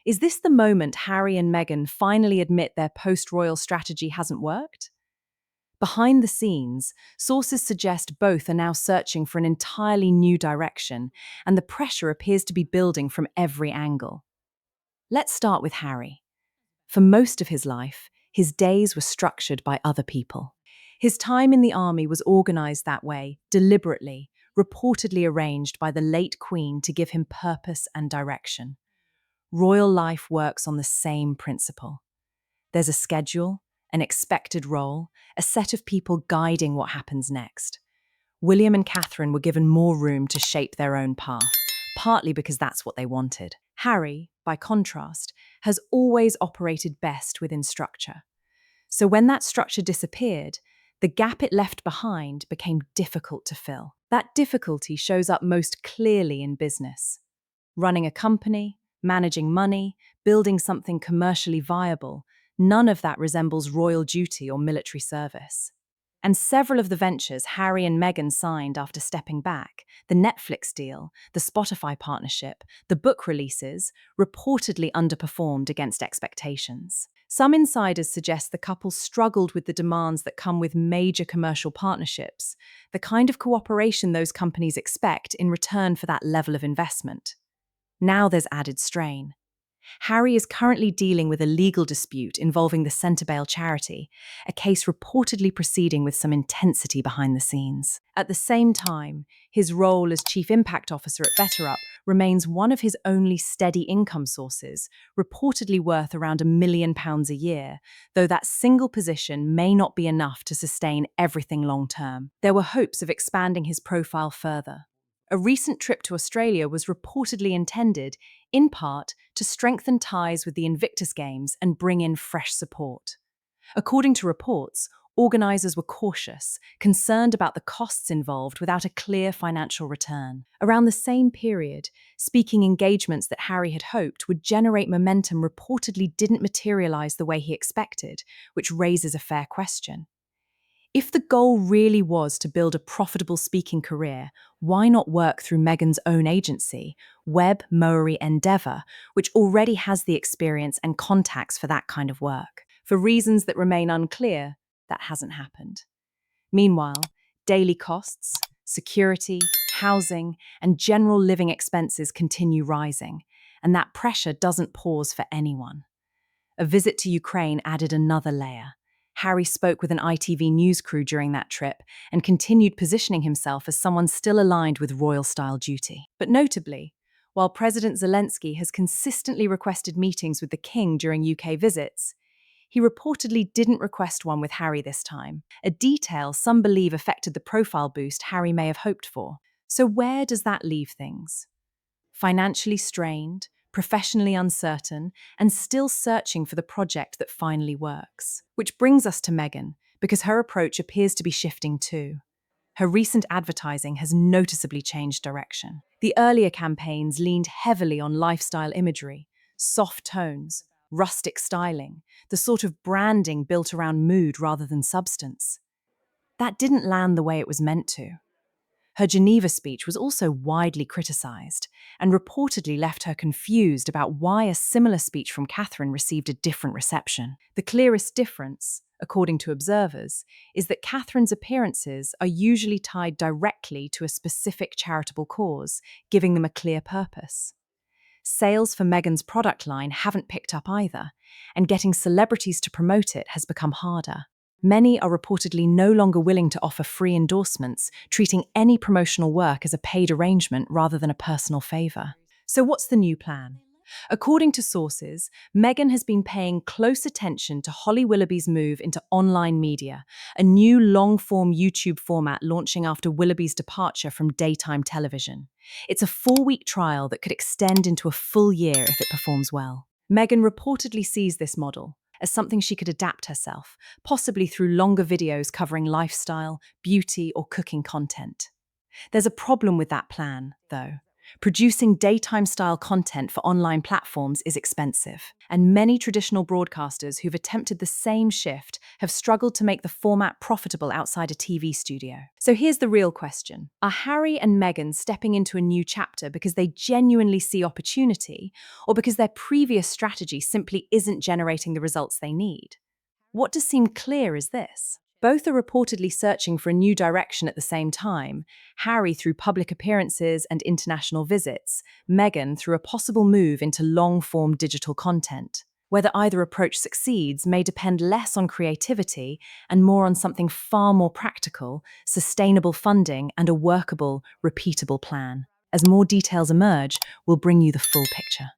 Is this the moment Harry and Meghan finally admit their post-royal strategy hasn't worked? Behind the scenes, sources suggest both are now searching for an entirely new direction, and the pressure appears to be building from every angle. Let's start with Harry. For most of his life, his days were structured by other people. His time in the army was organized that way, deliberately, reportedly arranged by the late Queen to give him purpose and direction. Royal life works on the same principle. There's a schedule, an expected role, a set of people guiding what happens next. William and Catherine were given more room to shape their own path, partly because that's what they wanted. Harry, by contrast, has always operated best within structure. So when that structure disappeared, the gap it left behind became difficult to fill. That difficulty shows up most clearly in business. Running a company, managing money, building something commercially viable, none of that resembles royal duty or military service. And several of the ventures Harry and Meghan signed after stepping back, the Netflix deal, the Spotify partnership, the book releases, reportedly underperformed against expectations. Some insiders suggest the couple struggled with the demands that come with major commercial partnerships, the kind of cooperation those companies expect in return for that level of investment. Now there's added strain. Harry is currently dealing with a legal dispute involving the Sentebale charity, a case reportedly proceeding with some intensity behind the scenes. At the same time, his role as Chief Impact Officer at BetterUp remains one of his only steady income sources, reportedly worth around £1 million a year, though that single position may not be enough to sustain everything long term. There were hopes of expanding his profile further. A recent trip to Australia was reportedly intended, in part, to strengthen ties with the Invictus Games and bring in fresh support. According to reports, organisers were cautious, concerned about the costs involved without a clear financial return. Around the same period, speaking engagements that Harry had hoped would generate momentum reportedly didn't materialise the way he expected, which raises a fair question. If the goal really was to build a profitable speaking career, why not work through Meghan's own agency, Webb Mowery Endeavour, which already has the experience and contacts for that kind of work? For reasons that remain unclear, that hasn't happened. Meanwhile, daily costs, security, housing, and general living expenses continue rising, and that pressure doesn't pause for anyone. A visit to Ukraine added another layer. Harry spoke with an ITV news crew during that trip and continued positioning himself as someone still aligned with royal-style duty. But notably, while President Zelensky has consistently requested meetings with the King during UK visits, he reportedly didn't request one with Harry this time, a detail some believe affected the profile boost Harry may have hoped for. So where does that leave things? Financially strained, professionally uncertain, and still searching for the project that finally works. Which brings us to Meghan, because her approach appears to be shifting too. Her recent advertising has noticeably changed direction. The earlier campaigns leaned heavily on lifestyle imagery, soft tones, rustic styling, the sort of branding built around mood rather than substance. That didn't land the way it was meant to. Her Geneva speech was also widely criticised and reportedly left her confused about why a similar speech from Catherine received a different reception. The clearest difference, according to observers, is that Catherine's appearances are usually tied directly to a specific charitable cause, giving them a clear purpose. Sales for Meghan's product line haven't picked up either, and getting celebrities to promote it has become harder. Many are reportedly no longer willing to offer free endorsements, treating any promotional work as a paid arrangement rather than a personal favour. So what's the new plan? According to sources, Meghan has been paying close attention to Holly Willoughby's move into online media, a new long-form YouTube format launching after Willoughby's departure from daytime television. It's a 4-week trial that could extend into a full year if it performs well. Meghan reportedly sees this model as something she could adapt herself, possibly through longer videos covering lifestyle, beauty, or cooking content. There's a problem with that plan, though. Producing daytime-style content for online platforms is expensive, and many traditional broadcasters who've attempted the same shift have struggled to make the format profitable outside a TV studio. So here's the real question. Are Harry and Meghan stepping into a new chapter because they genuinely see opportunity, or because their previous strategy simply isn't generating the results they need? What does seem clear is this. Both are reportedly searching for a new direction at the same time, Harry through public appearances and international visits, Meghan through a possible move into long-form digital content. Whether either approach succeeds may depend less on creativity and more on something far more practical, sustainable funding and a workable, repeatable plan. As more details emerge, we'll bring you the full picture.